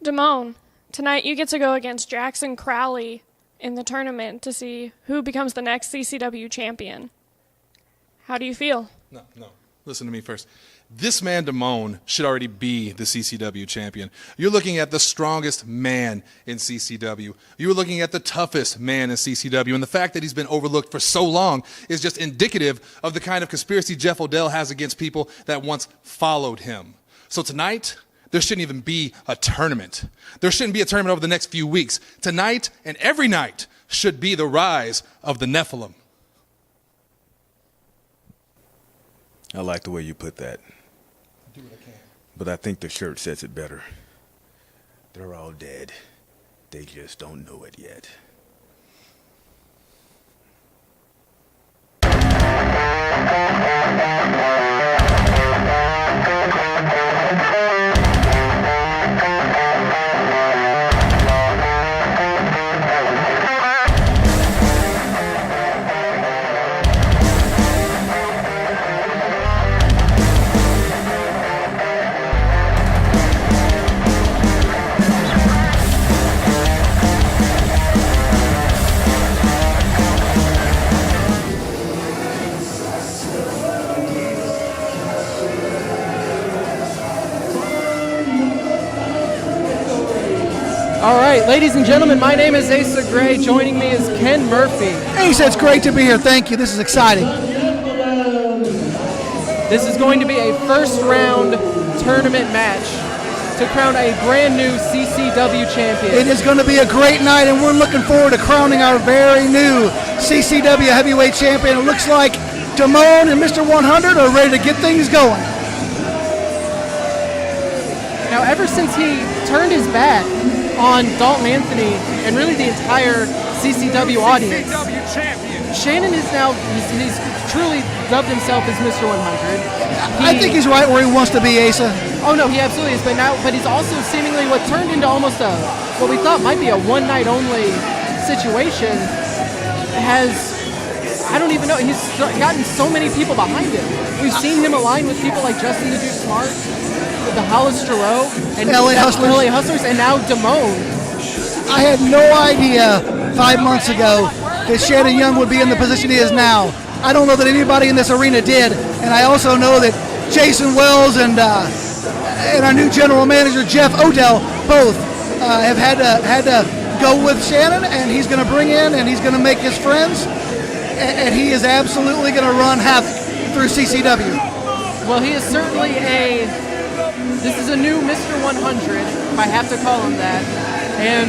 Damon, tonight you get to go against Jacksyn Crowley in the tournament to see who becomes the next CCW champion. How do you feel? No. Listen to me first. This man, Damon, should already be the CCW champion. You're looking at the strongest man in CCW. You're looking at the toughest man in CCW. And the fact that he's been overlooked for so long is just indicative of the kind of conspiracy Jeff Odell has against people that once followed him. So tonight, there shouldn't even be a tournament. There shouldn't be a tournament over the next few weeks. Tonight and every night should be the rise of the Nephilim. I like the way you put that. Do what I can. But I think the shirt says it better. They're all dead. They just don't know it yet. All right, ladies and gentlemen, my name is Asa Gray. Joining me is Ken Murphy. Asa, it's great to be here. Thank you. This is exciting. This is going to be a first-round tournament match to crown a brand new CCW champion. It is going to be a great night, and we're looking forward to crowning our very new CCW heavyweight champion. It looks like Damon and Mr. 100 are ready to get things going. Now, ever since he turned his back on Dalton Anthony and really the entire CCW audience, Shannon is now, he's truly dubbed himself as Mr. 100. I think he's right where he wants to be, Asa. Oh no, he absolutely is. But he's also seemingly what turned into almost what we thought might be a one-night only situation. I don't even know. He's gotten so many people behind him. We've seen him align with people like Justin the Duke Smart, with the Hollister Row, and LA Hustlers, and now Damon. I had no idea 5 months ago that Shannon Young would be in the position he is now. I don't know that anybody in this arena did, and I also know that Jason Wells and our new general manager Jeff Odell both have had to go with Shannon, and he's going to bring in and he's going to make his friends, and he is absolutely going to run havoc through CCW. Well, he is certainly this is a new Mr. 100, if I have to call him that, and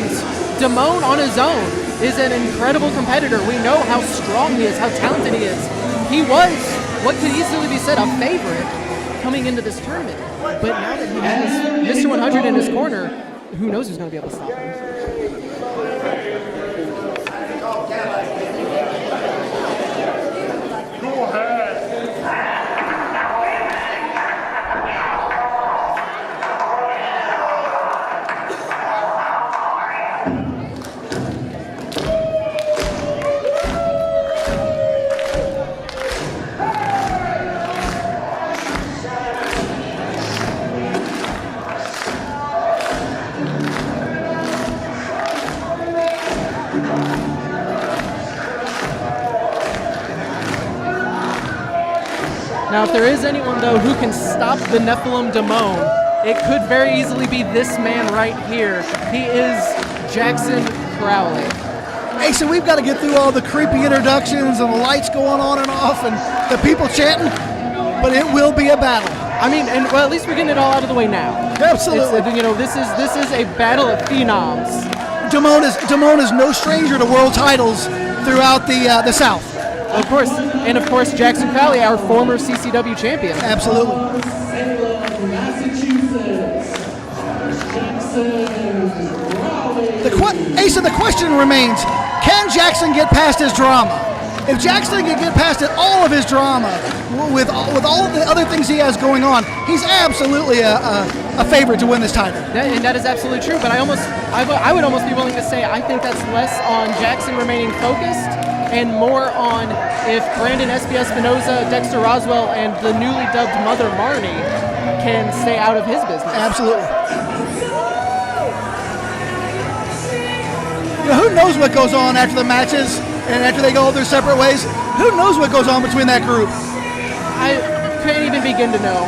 Damon on his own is an incredible competitor. We know how strong he is, how talented he is. He was, what could easily be said, a favorite coming into this tournament. But now that he has Mr. 100 in his corner, who knows who's going to be able to stop him. Now, if there is anyone, though, who can stop the Nephilim Damon, it could very easily be this man right here. He is Jacksyn Crowley. Hey, so we've got to get through all the creepy introductions and the lights going on and off and the people chanting, but it will be a battle. I mean, and well, at least we're getting it all out of the way now. Absolutely. This is a battle of phenoms. Damon is no stranger to world titles throughout the South. Of course, and of course, Jacksyn Crowley, our former CCW champion. Absolutely. Asa, the question remains, can Jacksyn get past his drama? If Jacksyn can get past all of his drama, with all of the other things he has going on, he's absolutely a favorite to win this title. And that is absolutely true, but I would almost be willing to say I think that's less on Jacksyn remaining focused and more on if Brandon Espinoza, Dexter Roswell, and the newly dubbed Mother Marnie can stay out of his business. Absolutely. who knows what goes on after the matches and after they go their separate ways? Who knows what goes on between that group? I couldn't even begin to know.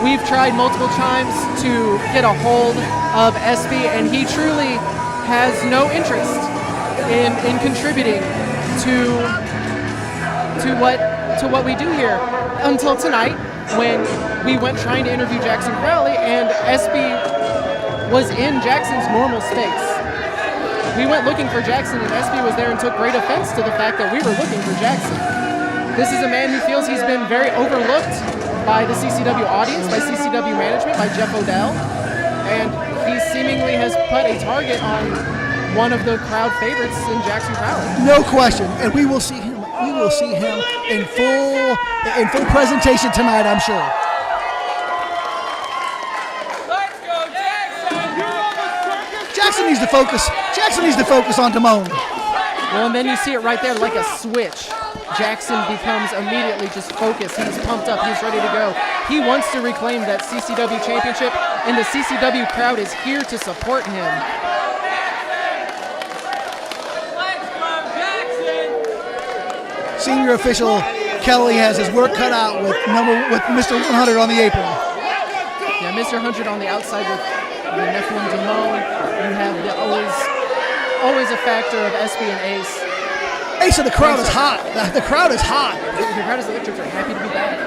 We've tried multiple times to get a hold of SB, and he truly has no interest in contributing to what we do here until tonight, when we went trying to interview Jacksyn Crowley, and SB was in Jackson's normal space. We went looking for Jacksyn, and SB was there and took great offense to the fact that we were looking for Jacksyn. This is a man who feels he's been very overlooked by the CCW audience, by CCW management, by Jeff Odell, and he seemingly has put a target on one of the crowd favorites in Jacksyn Crowley. No question, and we will see him. We will see him in full presentation tonight, I'm sure. Let's go, Jacksyn! You're on the circus! Jacksyn needs to focus. Jacksyn needs to focus on Damon. Well, and then you see it right there like a switch. Jacksyn becomes immediately just focused. He's pumped up. He's ready to go. He wants to reclaim that CCW championship, and the CCW crowd is here to support him. Let's go, Jacksyn! Senior official Kelly has his work cut out with Mr. 100 on the apron. Yeah, Mr. 100 on the outside with the Nephilim Damon. You have always a factor of SB and Ace. Ace, the crowd is hot. The crowd is hot. The crowd is electric. They're happy to be back.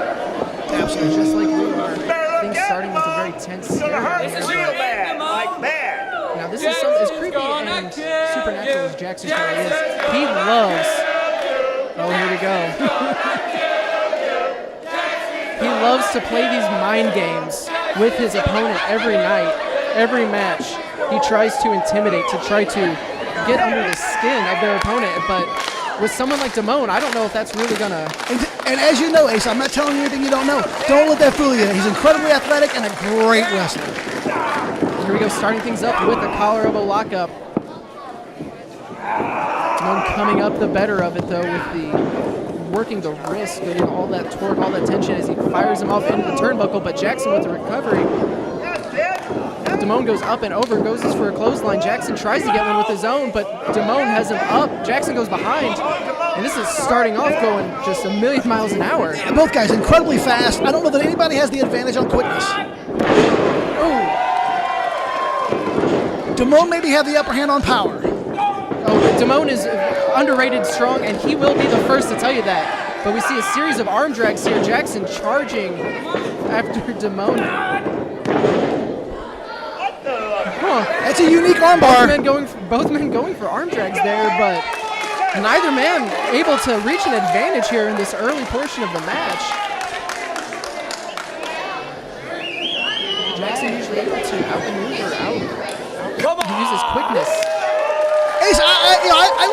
Absolutely. Just like we are. Things starting with a very tense scary. This is real bad, like bad. Now this is something as creepy and supernatural as Jacksyn Crowley is. He loves. Oh, here we go. He loves to play these mind games with his opponent every night, every match. He tries to intimidate, to try to get under the skin of their opponent, but with someone like Damon, I don't know if that's really gonna. And as you know, Ace, I'm not telling you anything you don't know. Don't let that fool you. He's incredibly athletic and a great wrestler. Here we go, starting things up with the collar elbow lockup. Damon coming up the better of it though, with the working the wrist, getting all that torque, all that tension as he fires him off into the turnbuckle. But Jacksyn with the recovery. Damon goes up and over, goes for a clothesline. Jacksyn tries to get one with his own, but Damon has him up. Jacksyn goes behind, and this is starting off going just a million miles an hour. Yeah, both guys incredibly fast. I don't know that anybody has the advantage on quickness. Oh, Damon maybe have the upper hand on power. oh, Damon is underrated strong, and he will be the first to tell you that. But we see a series of arm drags here. Jacksyn charging after Damon. That's a unique armbar. Both men going for arm drags there, but neither man able to reach an advantage here in this early portion of the match. Jacksyn usually able to outmaneuver, use his quickness. Ace, I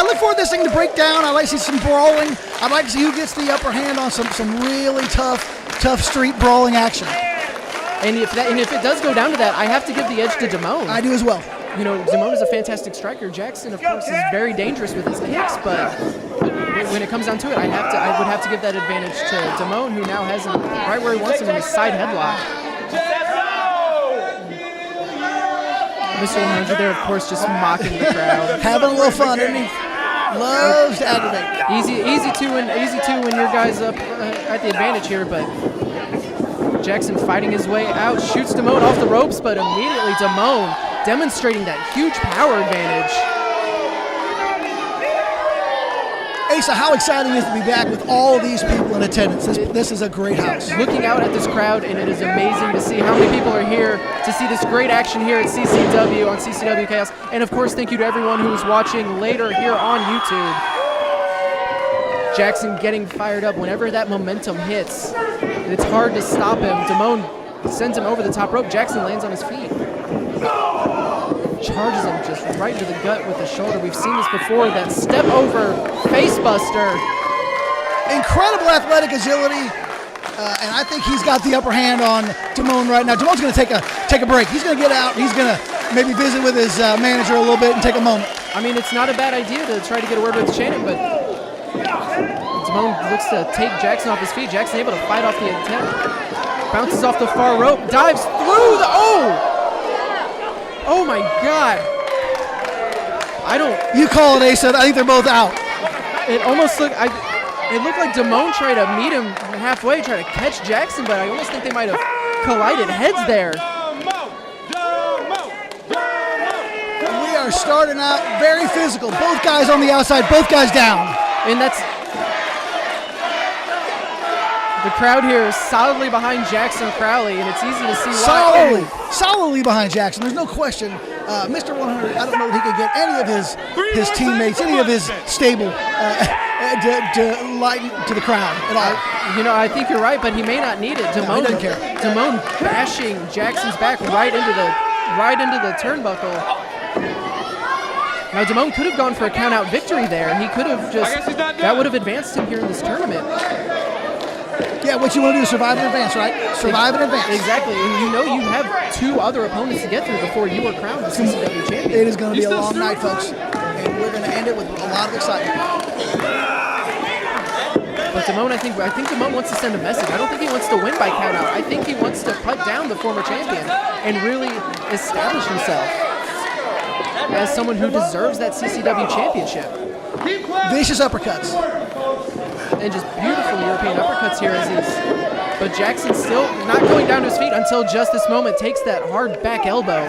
look forward to this thing to break down. I like to see some brawling. I'd like to see who gets the upper hand on some really tough street brawling action. And if it does go down to that, I have to give the edge to Damon. I do as well. You know, Damon is a fantastic striker. Jacksyn, of course, is very dangerous with his kicks, but when it comes down to it, I would have to give that advantage to Damon, who now has him right where he wants him in his side headlock. Mr. 100 there, of course, just mocking the crowd. Having a little fun, isn't he? Loves to aggravate. Easy two when your guy's up at the advantage here, but Jacksyn fighting his way out, shoots Damon off the ropes, but immediately Damon demonstrating that huge power advantage. Asa, how exciting is it to be back with all these people in attendance? This is a great house. Looking out at this crowd, and it is amazing to see how many people are here to see this great action here at CCW on Ccw Chaos. And of course, thank you to everyone who is watching later here on YouTube. Jacksyn getting fired up whenever that momentum hits. It's hard to stop him. Damon sends him over the top rope. Jacksyn lands on his feet. Charges him just right into the gut with the shoulder. We've seen this before, that step over face buster. Incredible athletic agility, and I think he's got the upper hand on Damon right now. Damon's going to take a break. He's going to get out. He's going to maybe visit with his manager a little bit and take a moment. I mean, it's not a bad idea to try to get a word with Shannon, but Damon looks to take Jacksyn off his feet. Jacksyn able to fight off the attempt. Bounces off the far rope, dives through the... Oh my God. You call it, Asa. I think they're both out. It almost looked. It looked like Damon tried to meet him halfway, try to catch Jacksyn, but I almost think they might have collided heads there. We are starting out very physical. Both guys on the outside, both guys down. And that's the crowd here is solidly behind Jacksyn Crowley, and it's easy to see why. Solidly behind Jacksyn. There's no question. Mr. 100, I don't know if he could get any of his teammates, any of his stable to lighten to the crowd at all. I think you're right, but he may not need it. Damon doesn't care. Damon bashing Jackson's back right into the turnbuckle. Now Damon could have gone for a count-out victory there. He could have that would have advanced him here in this tournament. Yeah, what you want to do is survive and advance, right? Survive and advance. Exactly, and you have 2 other opponents to get through before you are crowned the CCW champion. It is going to be a long night, folks, and we're going to end it with a lot of excitement. But Damon, I think Damon wants to send a message. I don't think he wants to win by countout. I think he wants to put down the former champion and really establish himself as someone who deserves that CCW championship. Vicious uppercuts. And just beautiful European uppercuts here but Jackson's still not going down to his feet until just this moment, takes that hard back elbow.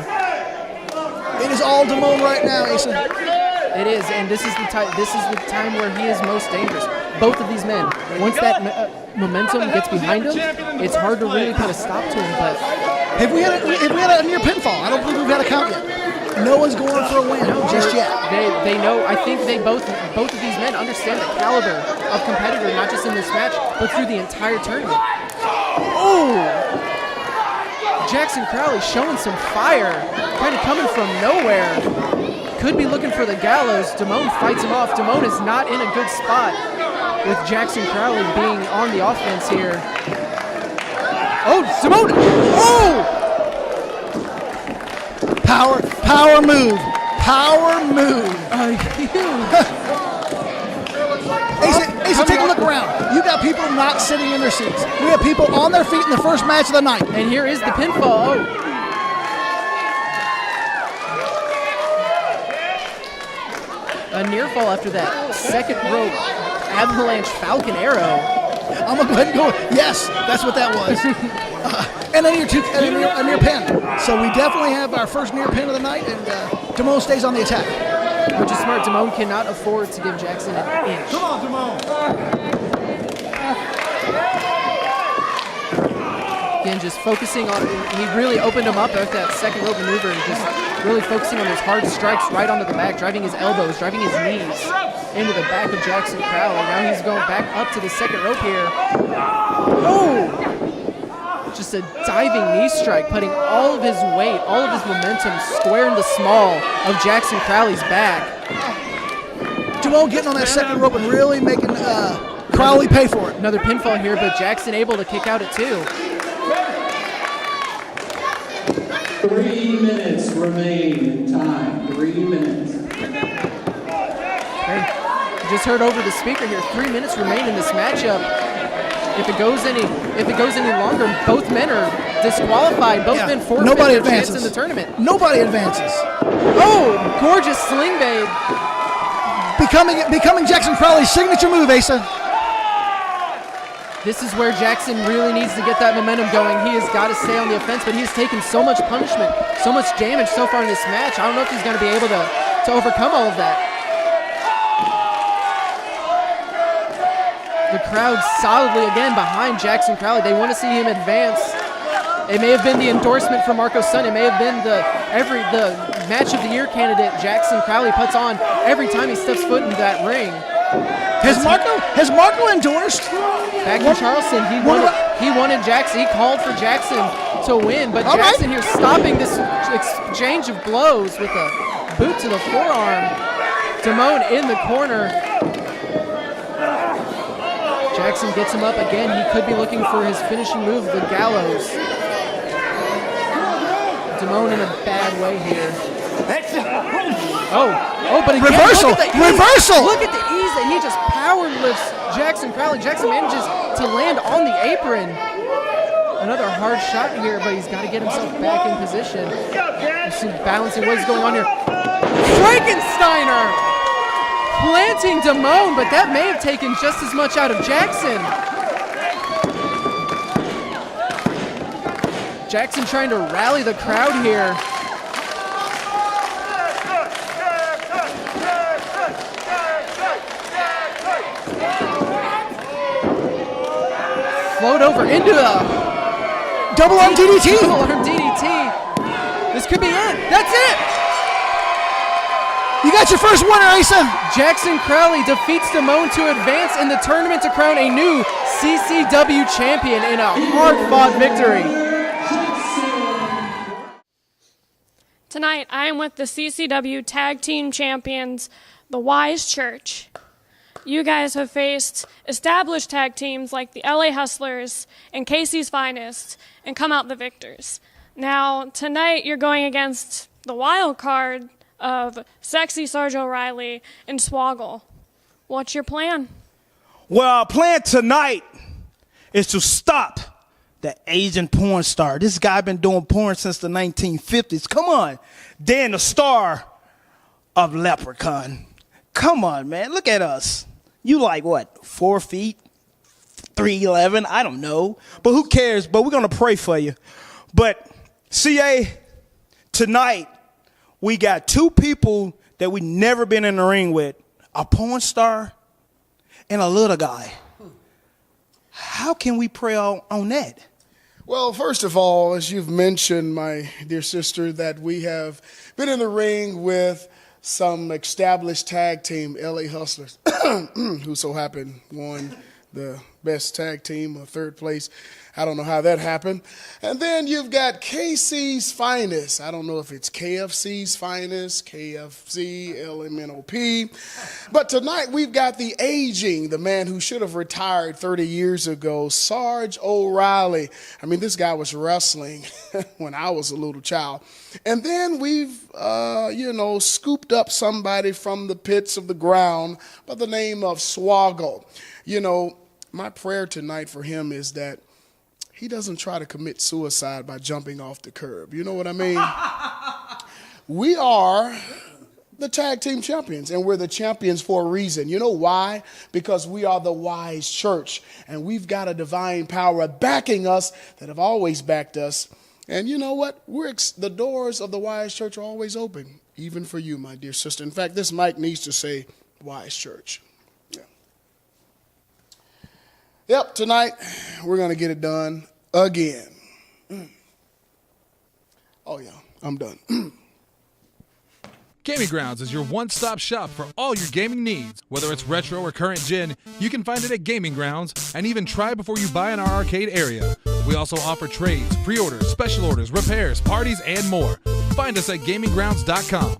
It is all Damon right now, Asa. It is, and this is the time where he is most dangerous. Both of these men, once that momentum gets behind them, it's hard to really put a stop to him. But have we had a near pinfall? I don't believe we've had a count yet. No one's going for a win just yet. They know. I think they both of these men understand the caliber of competitor, not just in this match, but through the entire tournament. Oh! Jacksyn Crowley showing some fire, kind of coming from nowhere. Could be looking for the gallows. Damon fights him off. Damon is not in a good spot with Jacksyn Crowley being on the offense here. Oh, Damon! Oh! Power move. Asa, take a look around. You got people not sitting in their seats. We have people on their feet in the first match of the night. And here is the pinfall. Oh. A near fall after that. Second rope avalanche Falcon Arrow. I'm going to go ahead and go. Yes, that's what that was. And a near pin. So we definitely have our first near pin of the night, and Damon stays on the attack. Which is smart. Damon cannot afford to give Jacksyn an inch. Come on, Damon. Again, just focusing on, he really opened him up with that second rope maneuver and just really focusing on those hard strikes right onto the back, driving his elbows, driving his knees into the back of Jacksyn Crowley. Now he's going back up to the second rope here. Oh! Just a diving knee strike, putting all of his weight, all of his momentum square into small of Jacksyn Crowley's back. Damon getting on that second rope and really making Crowley pay for it. Another pinfall here, but Jacksyn able to kick out at 2. 3 minutes remain in time. 3 minutes. Okay. Just heard over the speaker here. 3 minutes remain in this matchup. If it goes any longer, both men are disqualified. Both men forfeit their chance in the tournament. Nobody advances. Oh, gorgeous sling bait. Becoming Jacksyn Crowley's signature move, Asa. This is where Jacksyn really needs to get that momentum going. He has got to stay on the offense, but he has taken so much punishment, so much damage so far in this match. I don't know if he's going to be able to overcome all of that. The crowd solidly again behind Jacksyn Crowley. They want to see him advance. It may have been the endorsement from Marco's son. It may have been the match of the year candidate Jacksyn Crowley puts on every time he steps foot in that ring. Has Marco endorsed? Back in Charleston, he wanted Jacksyn. He called for Jacksyn to win, but Jacksyn here stopping this exchange of blows with a boot to the forearm. Damon in the corner. Jacksyn gets him up again. He could be looking for his finishing move, the gallows. Damon in a bad way here. Oh, but again, reversal! Look at the ease that he just power lifts Jacksyn Crowley. Jacksyn manages to land on the apron. Another hard shot here, but he's got to get himself back in position. You see balancing what is going on here. Frankensteiner planting Damon, but that may have taken just as much out of Jacksyn. Jacksyn trying to rally the crowd here. Float over into the double arm DDT. Double arm DDT. This could be it. That's it. You got your first winner, Asa. Jacksyn Crowley defeats Damon to advance in the tournament to crown a new CCW champion in a hard-fought victory. Tonight, I am with the CCW Tag Team Champions, the Wise Church. You guys have faced established tag teams like the LA Hustlers and Casey's Finest and come out the victors. Now, tonight, you're going against the wild card of Sexy Sarge O'Riley and Swoggle. What's your plan? Well, our plan tonight is to stop the Asian porn star. This guy been doing porn since the 1950s. Come on. Dan, the star of Leprechaun. Come on, man. Look at us. You like what? 4 feet? 3'11"? I don't know. But who cares? But we're going to pray for you. But, CA, tonight, we got two people that we never been in the ring with. A porn star and a little guy. How can we pray on that? Well, first of all, as you've mentioned, my dear sister, that we have been in the ring with some established tag team, LA Hustlers, who so happened won the best tag team, or third place. I don't know how that happened. And then you've got KC's Finest. I don't know if it's KFC's Finest, KFC, LMNOP. But tonight we've got the aging, the man who should have retired 30 years ago, Sarge O'Riley. I mean, this guy was wrestling when I was a little child. And then we've, scooped up somebody from the pits of the ground by the name of Swoggle. You know, my prayer tonight for him is that he doesn't try to commit suicide by jumping off the curb. You know what I mean? We are the tag team champions, and we're the champions for a reason. You know why? Because we are the Wise Church, and we've got a divine power backing us that have always backed us. And you know what? The doors of the Wise Church are always open, even for you, my dear sister. In fact, this mic needs to say Wise Church. Yep, tonight we're going to get it done again. Oh, yeah, I'm done. Gaming Grounds is your one-stop shop for all your gaming needs. Whether it's retro or current gen, you can find it at Gaming Grounds and even try before you buy in our arcade area. We also offer trades, pre-orders, special orders, repairs, parties, and more. Find us at GamingGrounds.com.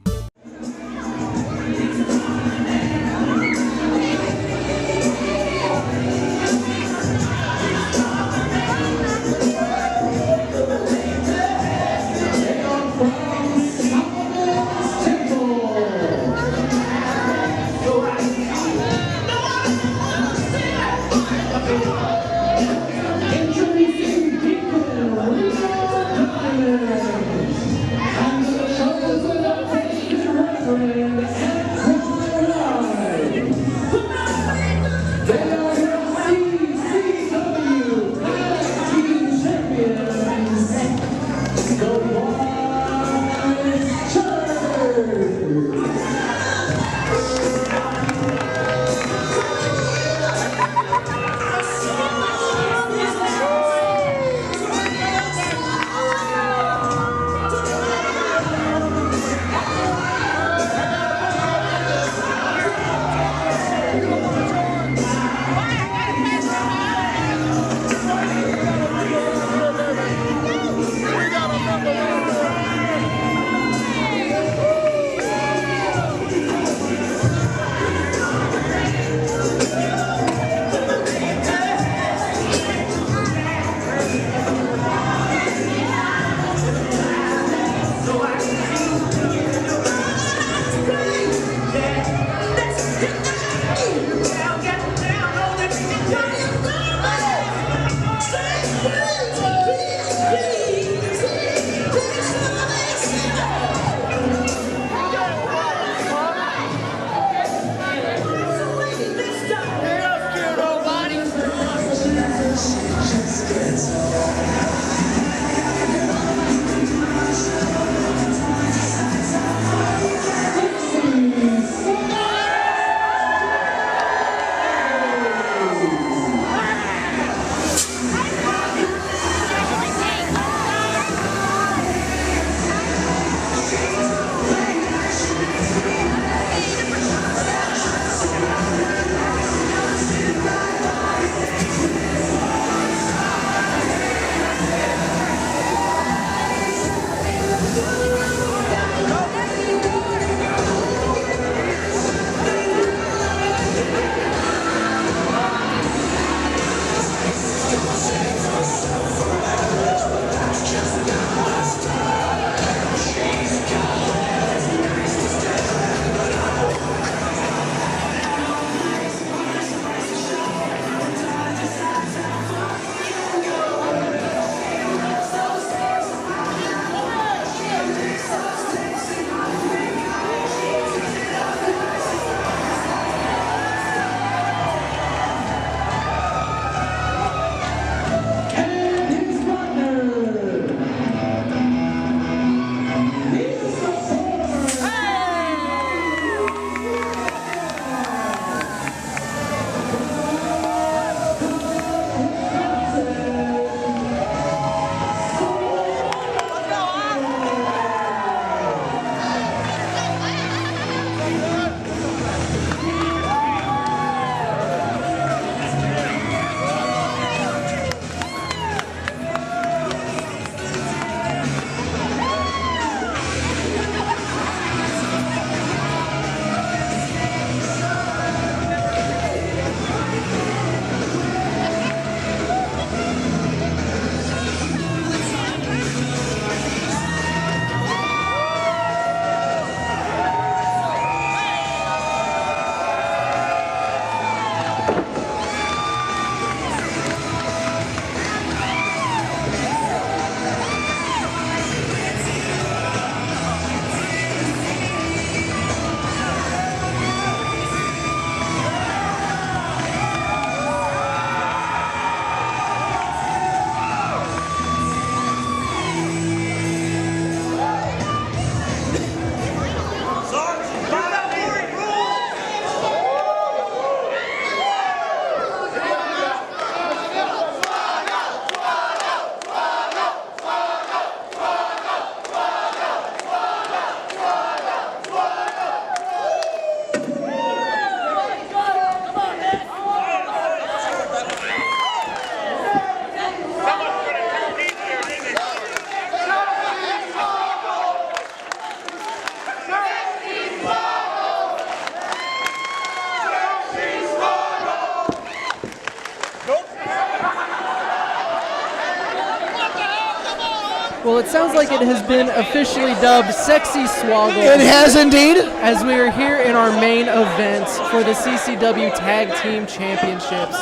Well, it sounds like it has been officially dubbed Sexy Swoggle. It has indeed. As we are here in our main event for the CCW Tag Team Championships.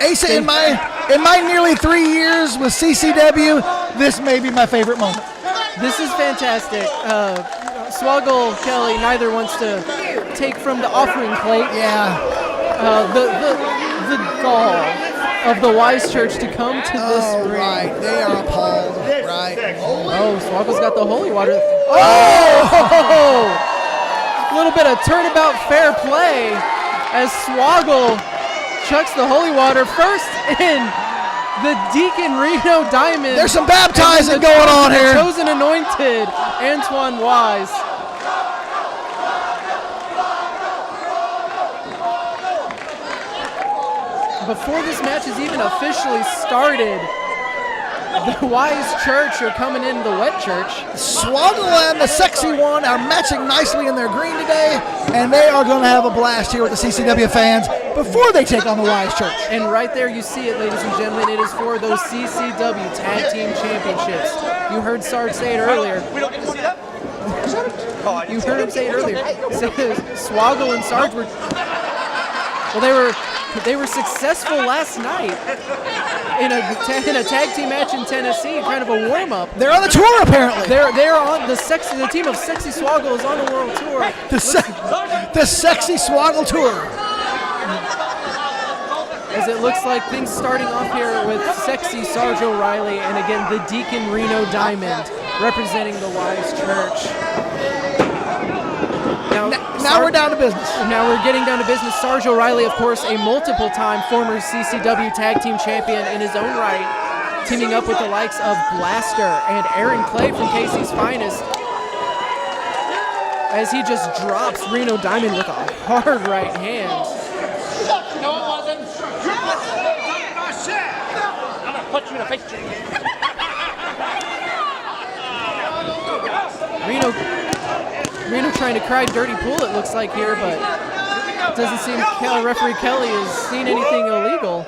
Asa, in my nearly 3 years with CCW, this may be my favorite moment. This is fantastic. Swoggle, Kelly, neither wants to take from the offering plate. Yeah. The gall of the Wise Church to come to this ring. Right. They are appalled. Right. Oh, Swoggle's got the holy water. Oh! A little bit of turnabout fair play as Swoggle chucks the holy water first in the Deacon Reno Diamond. There's some baptizing going on here. Chosen anointed Antoine Wise. Before this match has even officially started, the Wise Church are coming in the Wet Church. Swoggle and the Sexy One are matching nicely in their green today, and they are going to have a blast here with the CCW fans before they take on the Wise Church. And right there you see it, ladies and gentlemen. It is for those CCW Tag Team Championships. You heard Sarge say it earlier. You heard him say it earlier. Swoggle and Sarge were... Well, they were successful last night in a tag team match in Tennessee, kind of a warm-up. They're on the tour, apparently. They're on the team of Sexy Swoggle is on the world tour. The Sexy Swoggle tour. As it looks like things starting off here with Sexy Sarge O'Riley and again the Deacon Reno Diamond representing the Wise Church. Now we're down to business. Now we're getting down to business. Sarge O'Riley, of course, a multiple-time former CCW Tag Team Champion in his own right, teaming up with the likes of Blaster and Aaron Clay from Casey's Finest, as he just drops Reno Diamond with a hard right hand. No, it wasn't. I'm gonna put you in a face. Reno trying to cry dirty pool, it looks like here, but it doesn't seem referee Kelly has seen anything illegal.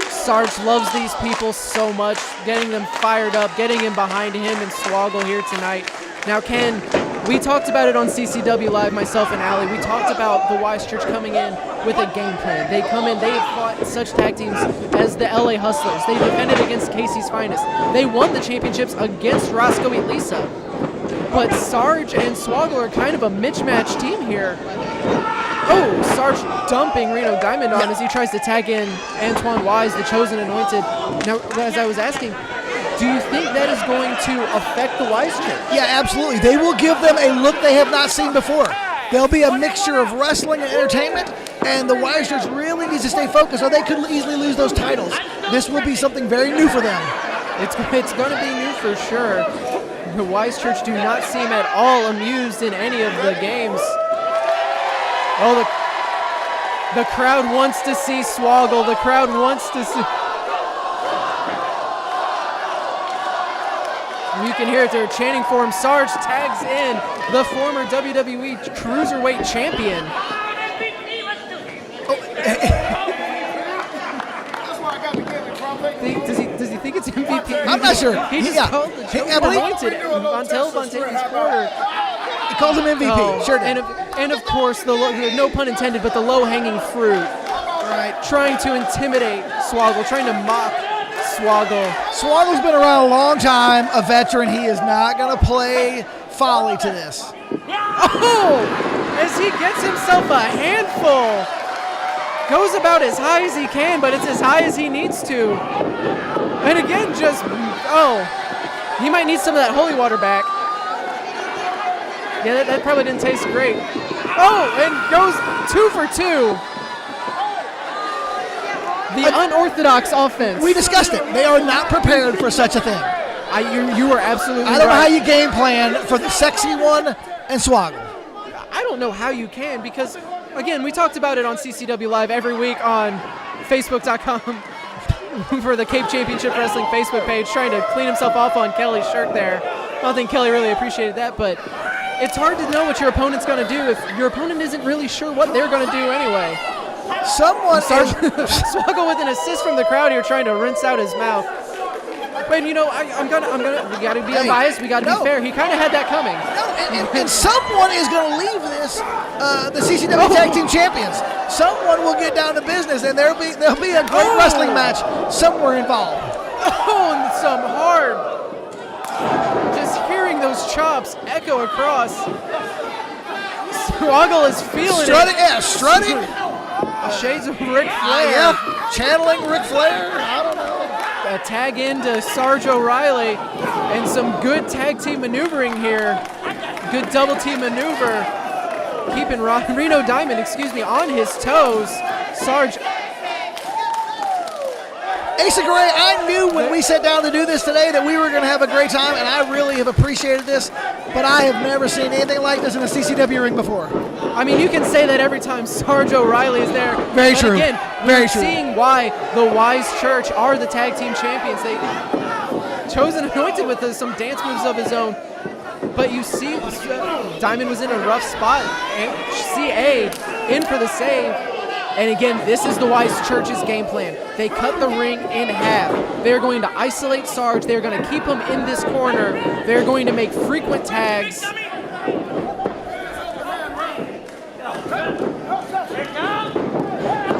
Sarge loves these people so much, getting them fired up, getting him behind him and Swoggle here tonight. Now, Ken, we talked about it on CCW Live, myself and Allie. We talked about the Wise Church coming in with a game plan. They come in, they have fought such tag teams as the LA Hustlers. They defended against Casey's Finest. They won the championships against Roscoe Elisa. But Sarge and Swoggle are kind of a mismatched team here. Oh, Sarge dumping Reno Diamond on as he tries to tag in Antoine Wise, the Chosen Anointed. Now, as I was asking, do you think that is going to affect the Wise Church? Yeah, absolutely. They will give them a look they have not seen before. There'll be a mixture of wrestling and entertainment, and the Wise Church really needs to stay focused or they could easily lose those titles. This will be something very new for them. It's going to be new for sure. The Wise Church do not seem at all amused in any of the games. Oh, the crowd wants to see Swoggle. The crowd wants to see... You can hear it. They're chanting for him. Sarge tags in the former WWE Cruiserweight Champion. Does he think it's MVP? I'm not sure. He just called the Chosen Anointed on Telefontane's quarter. He calls him MVP. Oh, sure did. And of course, no pun intended, but the low-hanging fruit. Right. Trying to intimidate Swoggle, trying to mock Swoggle. Swoggle's been around a long time, a veteran. He is not going to play folly to this. Oh! As he gets himself a handful. Goes about as high as he can, but it's as high as he needs to. And again, he might need some of that holy water back. Yeah, that probably didn't taste great. Oh, and goes 2 for 2. The unorthodox offense. We discussed it. They are not prepared for such a thing. You are absolutely right. I don't know how you game plan for the Sexy One and Swoggle. I don't know how you can because, again, we talked about it on CCW Live every week on Facebook.com for the Cape Championship Wrestling Facebook page, trying to clean himself off on Kelly's shirt there. I don't think Kelly really appreciated that, but it's hard to know what your opponent's going to do if your opponent isn't really sure what they're going to do anyway. Swoggle with an assist from the crowd here, trying to rinse out his mouth. But you know, I'm gonna. We got to be unbiased. We got to be fair. He kind of had that coming. No, and someone is going to leave this, the CCW Tag Team Champions. Someone will get down to business, and there'll be a great wrestling match somewhere involved. Oh, and some hard. Just hearing those chops echo across. Swoggle is feeling strutting, it. Yeah, strutting. Shades of Ric Flair. Yep, channeling Ric Flair. I don't know. A tag into Sarge O'Riley, and some good tag team maneuvering here. Good double team maneuver, keeping Reno Diamond, on his toes. Sarge. Asa Gray, I knew when we sat down to do this today that we were going to have a great time, and I really have appreciated this, but I have never seen anything like this in a CCW ring before. I mean, you can say that every time Sarge O'Riley is there. Very but true. Again, Very we're true. seeing why the Wise Church are the tag team champions. They chosen anointed with some dance moves of his own. But you see, Diamond was in a rough spot, and CA in for the save. And again, this is the Wise Church's game plan. They cut the ring in half. They're going to isolate Sarge. They're going to keep him in this corner. They're going to make frequent tags.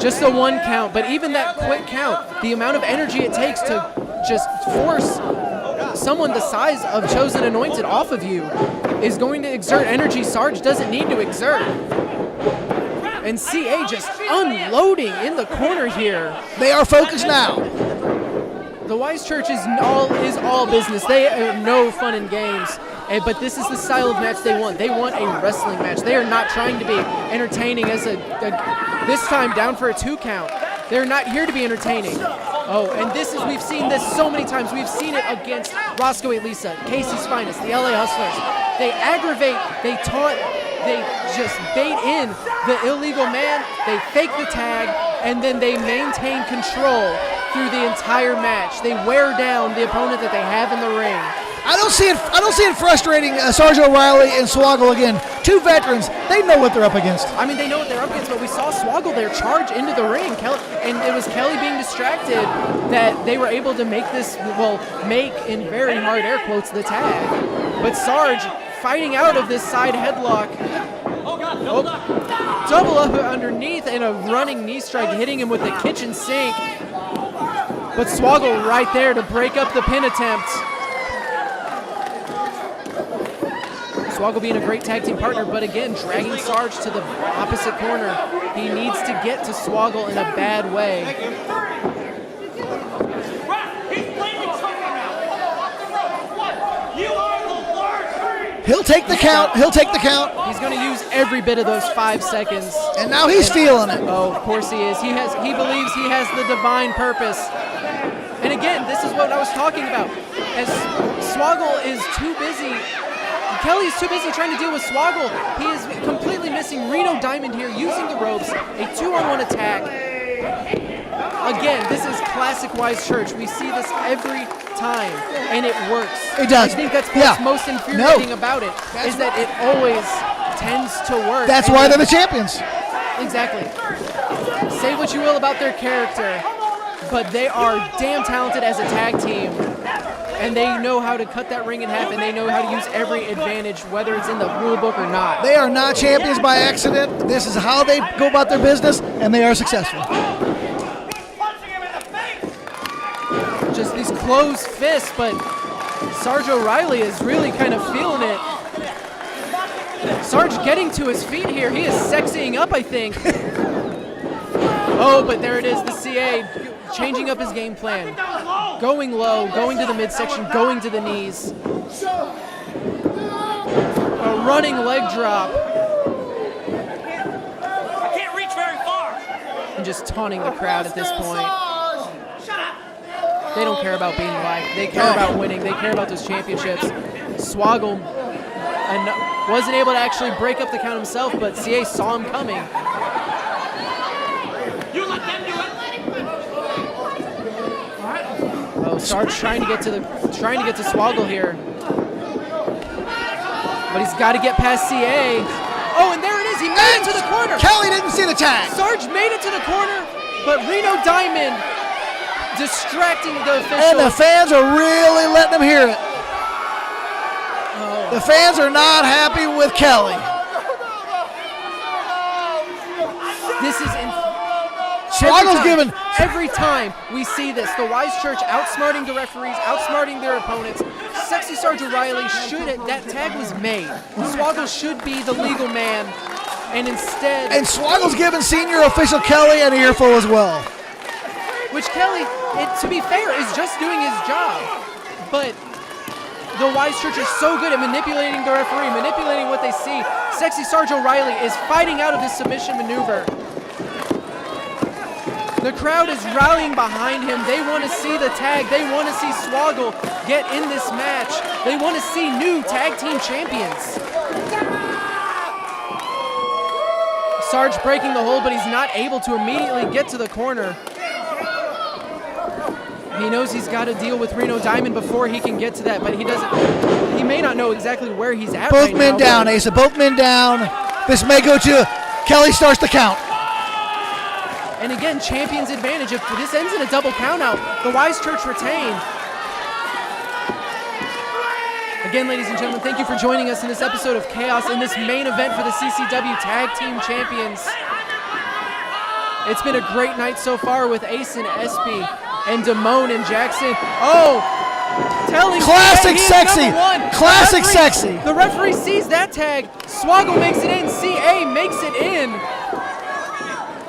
Just a 1 count, but even that quick count, the amount of energy it takes to just force someone the size of Chosen Anointed off of you is going to exert energy Sarge doesn't need to exert. And CA just unloading in the corner here. They are focused now. The Wise Church is all business. They are no fun in games. But this is the style of match they want. They want a wrestling match. They are not trying to be entertaining as this time down for a 2 count. They're not here to be entertaining. Oh, and we've seen this so many times. We've seen it against Roscoe Elisa, Casey's Finest, the LA Hustlers. They aggravate, they taunt, they just bait in the illegal man, they fake the tag, and then they maintain control through the entire match. They wear down the opponent that they have in the ring. I don't see it frustrating Sarge O'Riley and Swoggle again. 2 veterans, they know what they're up against. I mean, they know what they're up against, but we saw Swoggle there charge into the ring, and it was Kelly being distracted that they were able to make make in very hard air quotes the tag. But Sarge fighting out of this side headlock. Double up underneath and a running knee strike hitting him with the kitchen sink. But Swoggle right there to break up the pin attempt. Swoggle being a great tag team partner, but again, dragging Sarge to the opposite corner. He needs to get to Swoggle in a bad way. He'll take the count. He'll take the count. He's going to use every bit of those 5 seconds. And now he's feeling it. Oh, of course he is. He believes he has the divine purpose. And again, this is what I was talking about. As Swoggle is too busy, Kelly's too busy trying to deal with Swoggle. He is completely missing Reno Diamond here, using the ropes, a 2-on-1 attack. Again, this is classic Wise Church. We see this every time, and it works. It does. I think that's what's most infuriating about it, is that it always tends to work. That's why they're the champions. Exactly. Say what you will about their character, but they are damn talented as a tag team, and they know how to cut that ring in half, and they know how to use every advantage, whether it's in the rule book or not. They are not champions by accident. This is how they go about their business, and they are successful. Just these closed fists, but Sarge O'Riley is really kind of feeling it. Sarge getting to his feet here. He is sexying up, I think. Oh, but there it is, the CA changing up his game plan. Going low, going to the midsection, going to the knees. A running leg drop. I can't reach very far. And just taunting the crowd at this point. They don't care about being liked. They care about winning. They care about those championships. Swoggle wasn't able to actually break up the count himself, but CA saw him coming. You let them do it. Oh, Sarge trying to get to Swoggle here, but he's got to get past CA. Oh, and there it is. He made it to the corner. Kelly didn't see the tag. Sarge made it to the corner, but Reno Diamond distracting the officials. And the fans are really letting them hear it. The fans are not happy with Kelly. This is Swoggle's given. Every time we see this, the Wise Church outsmarting the referees, outsmarting their opponents. Sexy Sarge O'Riley that tag was made. Swoggle should be the legal man, and instead. And Swoggle's given senior official Kelly an earful as well. Which Kelly, to be fair, is just doing his job. But the Wise Church is so good at manipulating the referee, manipulating what they see. Sexy Sarge O'Riley is fighting out of this submission maneuver. The crowd is rallying behind him. They want to see the tag. They want to see Swoggle get in this match. They want to see new tag team champions. Sarge breaking the hold, but he's not able to immediately get to the corner. He knows he's got to deal with Reno Diamond before he can get to that, but he doesn't. He may not know exactly where he's at. Both men down, Asa. Both men down. This may go to Kelly. Starts the count. And again, champion's advantage. If this ends in a double countout, the Wise Church retain. Again, ladies and gentlemen, thank you for joining us in this episode of Chaos in this main event for the CCW Tag Team Champions. It's been a great night so far with Ace and Espy and Damon and Jacksyn. Oh, telling classic sexy. Classic referee, sexy. The referee sees that tag. Swoggle makes it in. CA makes it in.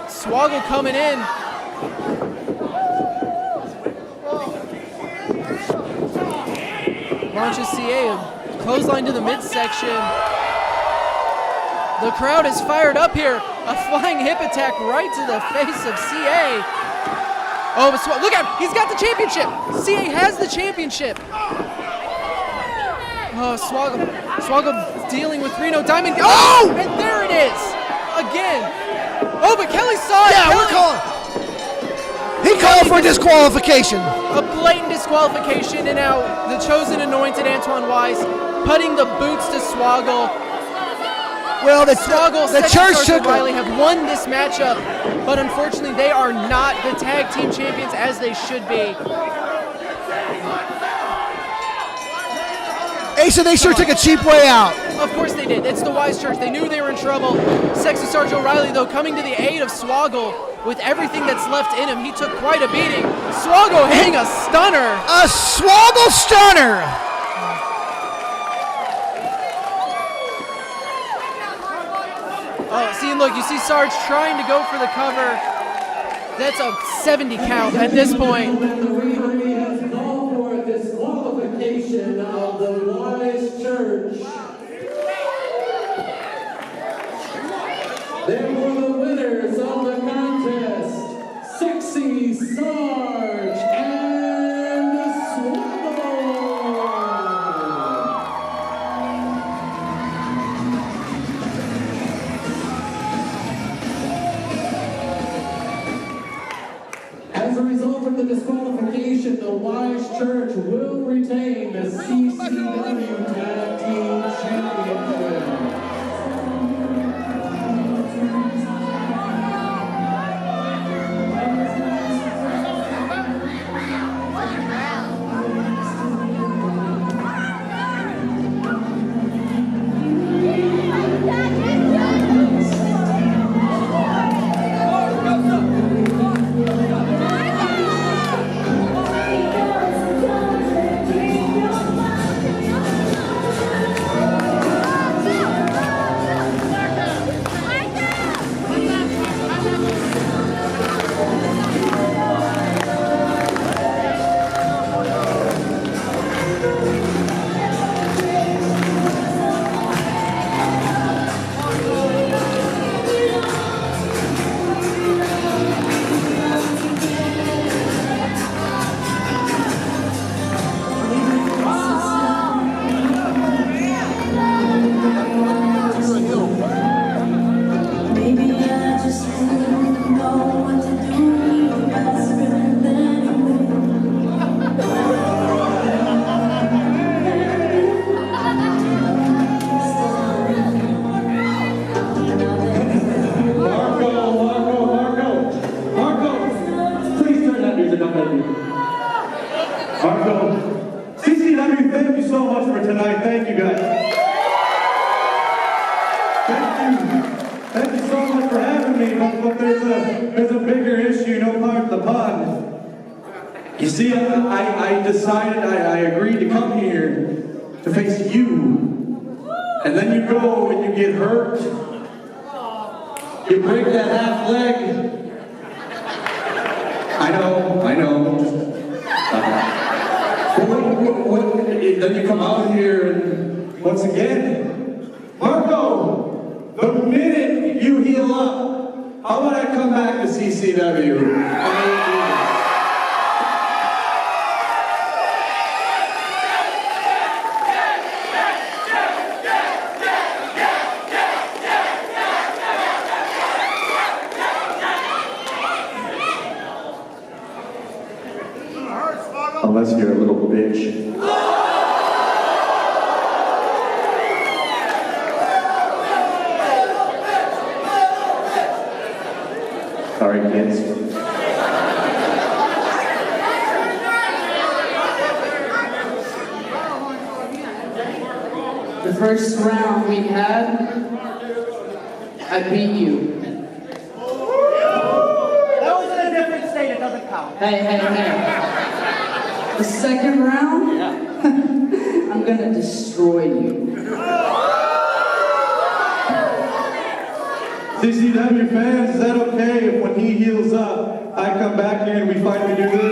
Swoggle coming in. Launches CA, clothesline to the midsection. The crowd is fired up here. A flying hip attack right to the face of CA. Oh, but look at him. He's got the championship. CA has the championship. Oh, Swoggle dealing with Reno Diamond. Oh, and there it is. Again. Oh, but Kelly saw it. Yeah, we're calling. He called for disqualification. A blatant disqualification, and now the chosen anointed Antoine Wise putting the boots to Swoggle. Well, the church took O'Reilly have won this matchup, but unfortunately they are not the tag team champions as they should be. Asa, they sure took a cheap way out. Of course they did. It's the Wise Church. They knew they were in trouble. Sexy Sarge O'Riley, though, coming to the aid of Swoggle with everything that's left in him. He took quite a beating. Swoggle hitting a stunner. A Swoggle stunner. Oh, see, look, you see Sarge trying to go for the cover. That's a 70 count at this point. The referee has called for a disqualification of the Wise Church. Therefore, the winners of the contest, Sexy Sarge and Swoggle. As a result of the disqualification, the Wise Church will retain the CCW Tag Team Championship. so much for tonight. Thank you, guys. Thank you so much for having me. But there's a bigger issue, no part of the pond. You see, I decided, I agreed to come here to face you. And then you go and you get hurt. You break that half leg. I know. Then you come out here and once again, Marco, the minute you heal up, how about I come back to CCW? Unless you're a little bitch. Sorry, kids. The first round we had, I beat you. That was in a different state, it doesn't count. Hey. The second round, I'm gonna destroy you. CCW fans, is that okay if when he heals up, I come back here and we finally do this?